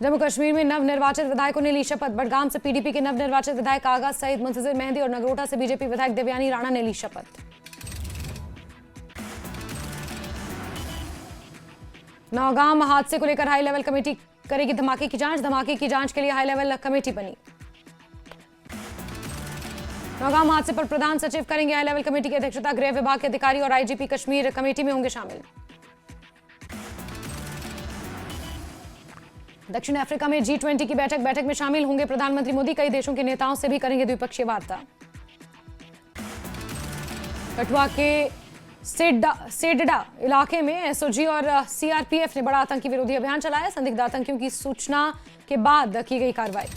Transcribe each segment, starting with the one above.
जम्मू कश्मीर में नवनिर्वाचित विधायकों ने ली शपथ। बडगाम से पीडीपी के नवनिर्वाचित विधायक आगा सईद मुंतजिर मेहंदी और नगरोटा से बीजेपी विधायक देवयानी राणा ने ली शपथ। नौगाम हादसे को लेकर हाई लेवल कमेटी करेगी धमाके की जांच। धमाके की जांच के लिए हाई लेवल कमेटी बनी। नौगाम हादसे पर प्रधान सचिव करेंगे हाई लेवल कमेटी की अध्यक्षता। गृह विभाग के अधिकारी और आईजीपी कश्मीर कमेटी में होंगे शामिल। दक्षिण अफ्रीका में G20 की बैठक में शामिल होंगे प्रधानमंत्री मोदी। कई देशों के नेताओं से भी करेंगे द्विपक्षीय वार्ता। कठुआ के सेडडा इलाके में एसओजी और सीआरपीएफ ने बड़ा आतंकी विरोधी अभियान चलाया। संदिग्ध आतंकियों की सूचना के बाद की गई कार्रवाई।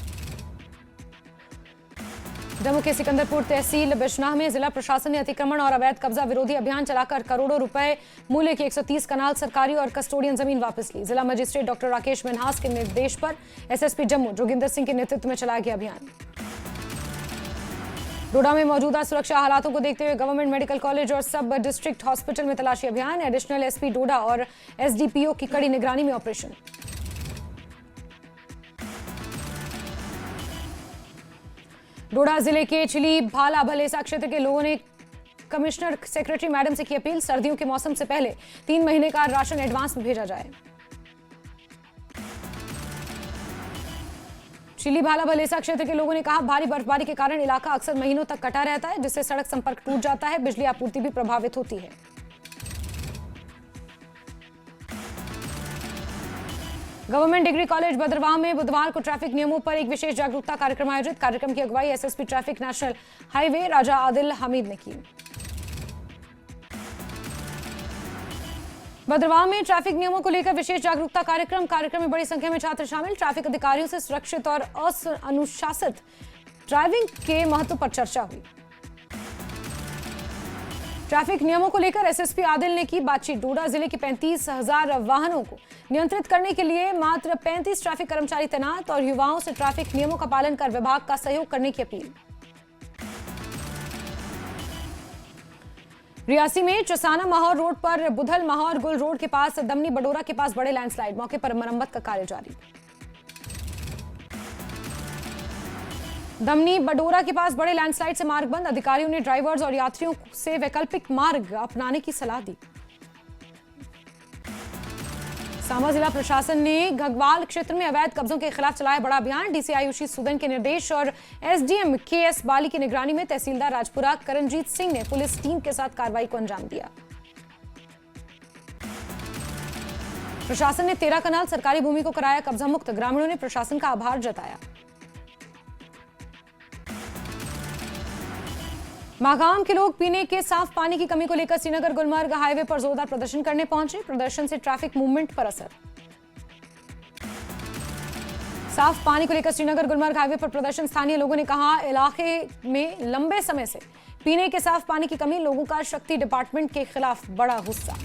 जम्मू के सिकंदरपुर तहसील बिश्नाह में जिला प्रशासन ने अतिक्रमण और अवैध कब्जा विरोधी अभियान चलाकर करोड़ों रुपए मूल्य की 130 कनाल सरकारी और कस्टोडियन जमीन वापस ली। जिला मजिस्ट्रेट डॉक्टर राकेश मिन्हास के निर्देश पर एसएसपी जम्मू जोगिंदर सिंह के नेतृत्व में चलाया गया अभियान। डोडा में मौजूदा सुरक्षा हालातों को देखते हुए गवर्नमेंट मेडिकल कॉलेज और सब डिस्ट्रिक्ट हॉस्पिटल में तलाशी अभियान। एडिशनल एसपी डोडा और एसडीपीओ की कड़ी निगरानी में ऑपरेशन। डोडा जिले के चिली भाला भलेसा क्षेत्र के लोगों ने कमिश्नर सेक्रेटरी मैडम से की अपील। सर्दियों के मौसम से पहले 3 महीने का राशन एडवांस में भेजा जाए। चिली भाला भलेसा क्षेत्र के लोगों ने कहा, भारी बर्फबारी के कारण इलाका अक्सर महीनों तक कटा रहता है, जिससे सड़क संपर्क टूट जाता है। बिजली आपूर्ति भी प्रभावित होती है। गवर्नमेंट डिग्री कॉलेज बदरवाह में बुधवार को ट्रैफिक नियमों पर एक विशेष जागरूकता कार्यक्रम आयोजित। कार्यक्रम की अगुवाई एसएसपी ट्रैफिक नेशनल हाईवे राजा आदिल हमीद ने की। बदरवाह में ट्रैफिक नियमों को लेकर विशेष जागरूकता कार्यक्रम में बड़ी संख्या में छात्र शामिल। ट्रैफिक अधिकारियों से सुरक्षित और अनुशासित ड्राइविंग के महत्व पर चर्चा हुई। ट्रैफिक नियमों को लेकर एसएसपी आदिल ने की बातचीत। डोडा जिले के 35,000 वाहनों को नियंत्रित करने के लिए मात्र 35 ट्रैफिक कर्मचारी तैनात और युवाओं से ट्रैफिक नियमों का पालन कर विभाग का सहयोग करने की अपील। रियासी में चसाना माहौर रोड पर बुधल माहौर गुल रोड के पास दमनी बडोरा के पास बड़े लैंडस्लाइड। मौके पर मरम्मत का कार्य जारी। दमनी बडोरा के पास बड़े लैंडस्लाइड से मार्ग बंद। अधिकारियों ने ड्राइवर्स और यात्रियों से वैकल्पिक मार्ग अपनाने की सलाह दी। सांबा जिला प्रशासन ने घगवाल क्षेत्र में अवैध कब्जों के खिलाफ चलाया बड़ा अभियान। डीसी आयुषी सुदन के निर्देश और एसडीएम केएस बाली की निगरानी में तहसीलदार राजपुरा करणजीत सिंह ने पुलिस टीम के साथ कार्रवाई को अंजाम दिया। प्रशासन ने 13 कनाल सरकारी भूमि को कराया कब्जा मुक्त। ग्रामीणों ने प्रशासन का आभार जताया। मागाम के लोग पीने के साफ पानी की कमी को लेकर श्रीनगर गुलमर्ग हाईवे पर जोरदार प्रदर्शन करने पहुंचे। प्रदर्शन से ट्रैफिक मूवमेंट पर असर। साफ पानी को लेकर श्रीनगर गुलमर्ग हाईवे पर प्रदर्शन। स्थानीय लोगों ने कहा, इलाके में लंबे समय से पीने के साफ पानी की कमी। लोगों का शक्ति डिपार्टमेंट के खिलाफ बड़ा गुस्सा।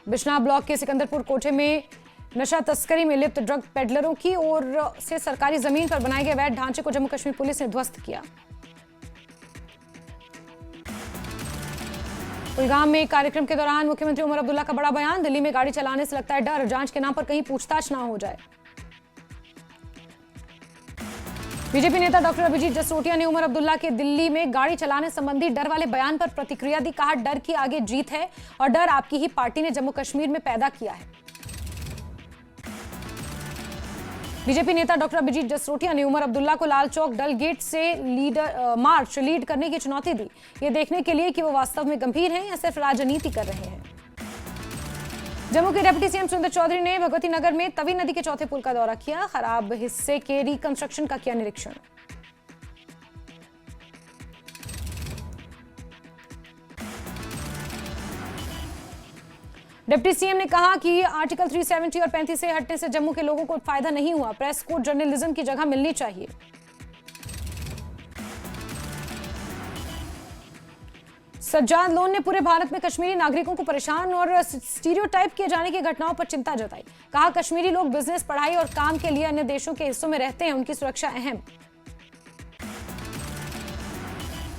बिश्नाह ब्लॉक के सिकंदरपुर कोठे में नशा तस्करी में लिप्त ड्रग पेडलरों की ओर से सरकारी जमीन पर बनाए गए अवैध ढांचे को जम्मू कश्मीर पुलिस ने ध्वस्त किया। कुलगाम में एक कार्यक्रम के दौरान मुख्यमंत्री उमर अब्दुल्ला का बड़ा बयान। दिल्ली में गाड़ी चलाने से लगता है डर, जांच के नाम पर कहीं पूछताछ ना हो जाए। बीजेपी नेता डॉक्टर अभिजीत जसरोटिया ने उमर अब्दुल्ला के दिल्ली में गाड़ी चलाने संबंधी डर वाले बयान पर प्रतिक्रिया दी। कहा, डर की आगे जीत है और डर आपकी ही पार्टी ने जम्मू कश्मीर में पैदा किया है। बीजेपी नेता डॉक्टर अभिजीत जसरोटिया ने उमर अब्दुल्ला को लाल चौक डल गेट से मार्च लीड करने की चुनौती दी। ये देखने के लिए कि वो वास्तव में गंभीर हैं या सिर्फ राजनीति कर रहे हैं। जम्मू के डिप्टी सीएम सुरेंद्र चौधरी ने भगवती नगर में तवी नदी के चौथे पुल का दौरा किया। खराब हिस्से के रिकंस्ट्रक्शन का किया निरीक्षण। डिप्टी सीएम ने कहा कि आर्टिकल 370 और 35 से हटने से जम्मू के लोगों को फायदा नहीं हुआ। प्रेस को जर्नलिज्म की जगह मिलनी चाहिए। सज्जाद लोन ने पूरे भारत में कश्मीरी नागरिकों को परेशान और स्टीरियोटाइप किए जाने की घटनाओं पर चिंता जताई। कहा, कश्मीरी लोग बिजनेस, पढ़ाई और काम के लिए अन्य देशों के हिस्सों में रहते हैं, उनकी सुरक्षा अहम।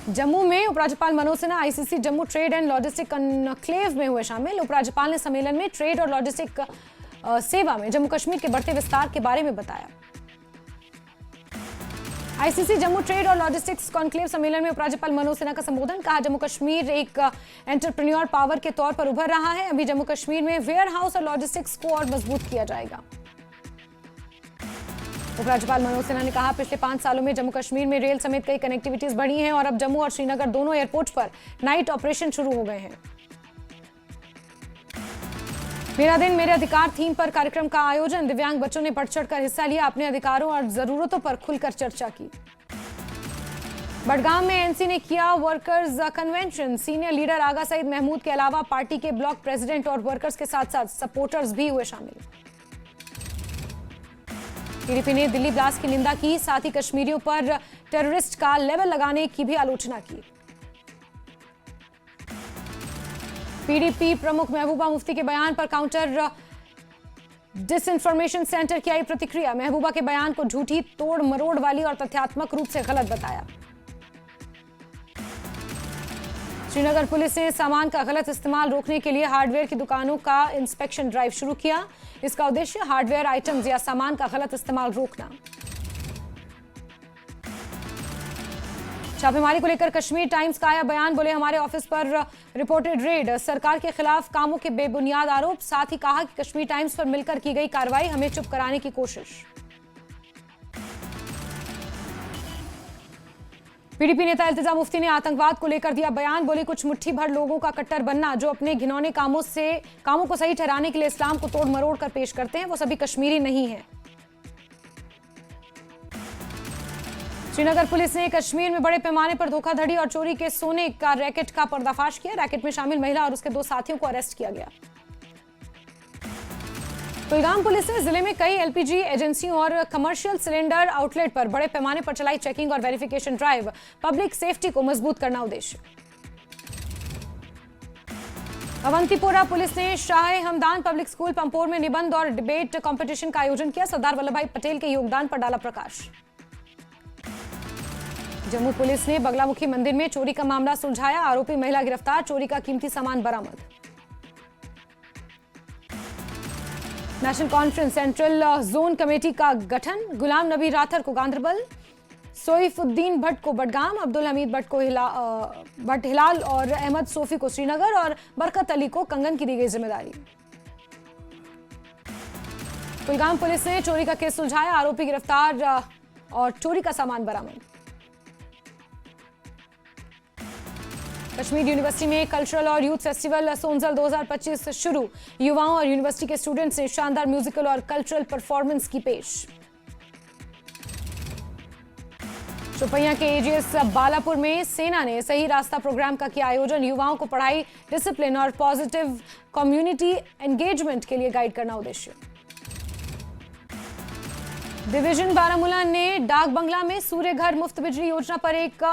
जम्मू में उपराज्यपाल Manoj Sinha ICC Jammu trade and logistic conclave में हुए शामिल। उपराज्यपाल ने सम्मेलन में ट्रेड और लॉजिस्टिक सेवा में जम्मू कश्मीर के बढ़ते विस्तार के बारे में बताया। आईसीसी जम्मू ट्रेड और लॉजिस्टिक्स कॉन्क्लेव सम्मेलन में उपराज्यपाल मनोज सिन्हा का संबोधन। कहा, जम्मू कश्मीर एक एंटरप्रेन्योर पावर के तौर पर उभर रहा है। अभी जम्मू कश्मीर में वेयर हाउस और लॉजिस्टिक्स को और मजबूत किया जाएगा। उपराज्यपाल मनोज सिन्हा ने कहा, पिछले 5 सालों में जम्मू कश्मीर में रेल समेत कई कनेक्टिविटीज बढ़ी हैं और अब जम्मू और श्रीनगर दोनों एयरपोर्ट पर नाइट ऑपरेशन शुरू हो गए हैं। मेरा दिन मेरे अधिकार थीम पर कार्यक्रम का आयोजन। दिव्यांग बच्चों ने बढ़ चढ़कर हिस्सा लिया, अपने अधिकारों और जरूरतों पर खुलकर चर्चा की। बडगाम में एनसी ने किया वर्कर्स कन्वेंशन। सीनियर लीडर आगा सईद महमूद के अलावा पार्टी के ब्लॉक प्रेसिडेंट और वर्कर्स के साथ साथ सपोर्टर्स भी हुए शामिल। पीडीपी ने दिल्ली ब्लास्ट की निंदा की, साथ ही कश्मीरियों पर टेररिस्ट का लेबल लगाने की भी आलोचना की। पीडीपी प्रमुख महबूबा मुफ्ती के बयान पर काउंटर डिसइंफॉर्मेशन सेंटर की आई प्रतिक्रिया। महबूबा के बयान को झूठी, तोड़ मरोड़ वाली और तथ्यात्मक रूप से गलत बताया। श्रीनगर पुलिस ने सामान का गलत इस्तेमाल रोकने के लिए हार्डवेयर की दुकानों का इंस्पेक्शन ड्राइव शुरू किया। इसका उद्देश्य हार्डवेयर आइटम्स या सामान का गलत इस्तेमाल रोकना। छापेमारी को लेकर कश्मीर टाइम्स का आया बयान। बोले, हमारे ऑफिस पर रिपोर्टेड रेड, सरकार के खिलाफ कामों के बेबुनियाद आरोप। साथ ही कहा कि कश्मीर टाइम्स पर मिलकर की गई कार्रवाई हमें चुप कराने की कोशिश। पीडीपी नेता इल्तिजा मुफ्ती ने आतंकवाद को लेकर दिया बयान। बोले, कुछ मुट्ठी भर लोगों का कट्टर बनना जो अपने घिनौने कामों को सही ठहराने के लिए इस्लाम को तोड़ मरोड़ कर पेश करते हैं, वो सभी कश्मीरी नहीं है। श्रीनगर पुलिस ने कश्मीर में बड़े पैमाने पर धोखाधड़ी और चोरी के सोने का रैकेट का पर्दाफाश किया। रैकेट में शामिल महिला और उसके 2 साथियों को अरेस्ट किया गया। कुलगाम पुलिस ने जिले में कई एलपीजी एजेंसियों और कमर्शियल सिलेंडर आउटलेट पर बड़े पैमाने पर चलाई चेकिंग और वेरिफिकेशन ड्राइव। पब्लिक सेफ्टी को मजबूत करना उद्देश्य। अवंतीपोरा पुलिस ने शाह हमदान पब्लिक स्कूल पंपोर में निबंध और डिबेट कंपटीशन का आयोजन किया। सरदार वल्लभ भाई पटेल के योगदान पर डाला प्रकाश। जम्मू पुलिस ने बगलामुखी मंदिर में चोरी का मामला सुलझाया। आरोपी महिला गिरफ्तार, चोरी का कीमती सामान बरामद। National conference central zone committee का गठन। गुलाम नबी राथर को गांधरबल, सोइफुद्दीन भट्ट को बडगाम, अब्दुल हमीद भट्ट को भट्ट हिलाल और अहमद सोफी को श्रीनगर और बरकत अली को कंगन की दी गई जिम्मेदारी। कुलगाम पुलिस ने चोरी का केस सुलझाया। आरोपी गिरफ्तार और चोरी का सामान बरामद। कश्मीर यूनिवर्सिटी में कल्चरल और यूथ फेस्टिवल सोनजल 2025 शुरू। युवाओं और यूनिवर्सिटी के स्टूडेंट्स ने शानदार म्यूजिकल और कल्चरल परफॉर्मेंस की पेश। चौपैया के एजीएस बालापुर में सेना ने सही रास्ता प्रोग्राम का किया आयोजन। युवाओं को पढ़ाई, डिसिप्लिन और पॉजिटिव कम्युनिटी एंगेजमेंट के लिए गाइड करना उद्देश्य। डिवीजन बारामूला ने डाक बंगला में सूर्य घर मुफ्त बिजली योजना पर एक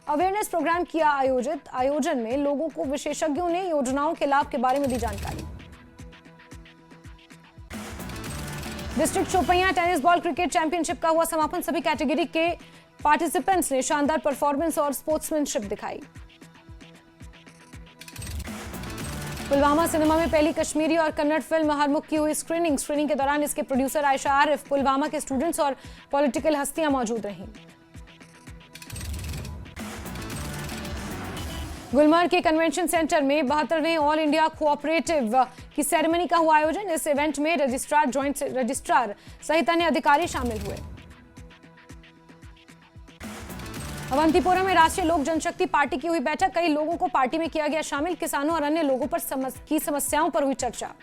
अवेयरनेस प्रोग्राम किया आयोजित। आयोजन में लोगों को विशेषज्ञों ने योजनाओं के लाभ के बारे में दी जानकारी। डिस्ट्रिक्ट चौपैया टेनिस बॉल क्रिकेट चैंपियनशिप का हुआ समापन। सभी कैटेगरी के पार्टिसिपेंट्स ने शानदार परफॉर्मेंस और स्पोर्ट्समैनशिप दिखाई। पुलवामा सिनेमा में पहली कश्मीरी और कन्नड़ फिल्म हरमुख की हुई स्क्रीनिंग के दौरान इसके प्रोड्यूसर आयशा आरिफ, पुलवामा के स्टूडेंट्स और पॉलिटिकल हस्तियां मौजूद रहीं। गुलमर्ग के कन्वेंशन सेंटर में 72वें ऑल इंडिया कोऑपरेटिव की सेरेमनी का हुआ आयोजन। इस इवेंट में रजिस्ट्रार, जॉइंट रजिस्ट्रार सहित अन्य अधिकारी शामिल हुए। अवंतीपोरा में राष्ट्रीय लोक जनशक्ति पार्टी की हुई बैठक। कई लोगों को पार्टी में किया गया शामिल। किसानों और अन्य लोगों पर समस्याओं पर हुई चर्चा।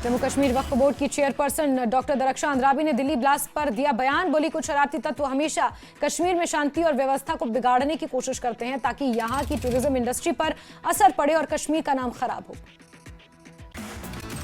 जम्मू कश्मीर वक्फ बोर्ड की चेयरपर्सन डॉक्टर दरक्षा अंद्राबी ने दिल्ली ब्लास्ट पर दिया बयान। बोली, कुछ शरारती तत्व हमेशा कश्मीर में शांति और व्यवस्था को बिगाड़ने की कोशिश करते हैं ताकि यहां की टूरिज्म इंडस्ट्री पर असर पड़े और कश्मीर का नाम खराब हो।